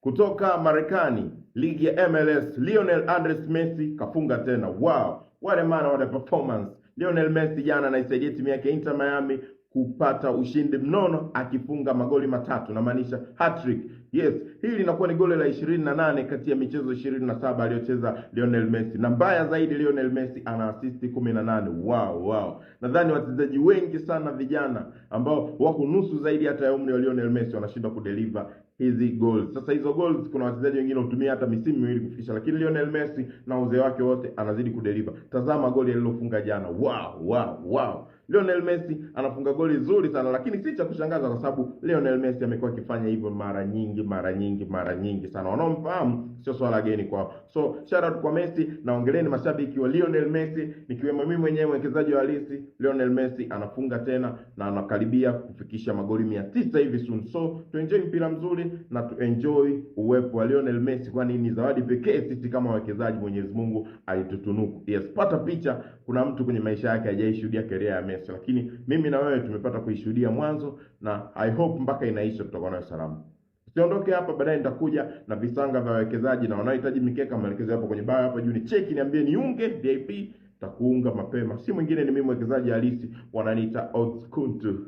Kutoka Marekani, ligi ya MLS, Lionel Andres Messi kafunga tena. Wow, what a man, what a performance. Lionel Messi jana anaisaidia timu yake Inter Miami kupata ushindi mnono akifunga magoli matatu, na maanisha hat-trick. Yes, hili linakuwa ni goli la 28 kati ya michezo 27 aliyocheza Lionel Messi. Na mbaya zaidi, Lionel Messi ana assist 18. Wow. Nadhani wachezaji wengi sana vijana ambao wako nusu zaidi hata ya umri wa Lionel Messi wanashindwa kudeliver hizi goals. Sasa hizo goals kuna wachezaji wengine hutumia hata misimu miwili kufikisha, lakini Lionel Messi na uzee wake wote anazidi kudeliver. Tazama goli alilofunga jana. Wow. Lionel Messi anafunga goli zuri sana, lakini si cha kushangaza kwa sababu Lionel Messi amekuwa akifanya hivyo mara nyingi sana. Wanaomfahamu sio swala geni kwao. So shout out kwa Messi, na ongeleni mashabiki wa Lionel Messi, nikiwemo mimi mwenyewe mwekezaji wa halisi. Lionel Messi anafunga tena na anakaribia kufikisha magoli 900 hivi soon. So tuenjoy mpira mzuri na tuenjoy uwepo wa Lionel Messi, kwani ni zawadi pekee sisi kama wawekezaji Mwenyezi Mungu alitutunuku. Yes, pata picha, kuna mtu kwenye maisha yake hajaishuhudia career ya Messi, lakini mimi na wewe tumepata kuishuhudia mwanzo, na I hope mpaka inaisha tutakuwa nayo salama. Usiondoke hapa, baadaye nitakuja na visanga vya wawekezaji na wanaohitaji mikeka. Maelekezo hapo kwenye bio hapa juu, ni cheki niambie niunge VIP, takuunga mapema. Si mwingine ni mimi mwekezaji halisi, wananiita Odds Kuntu.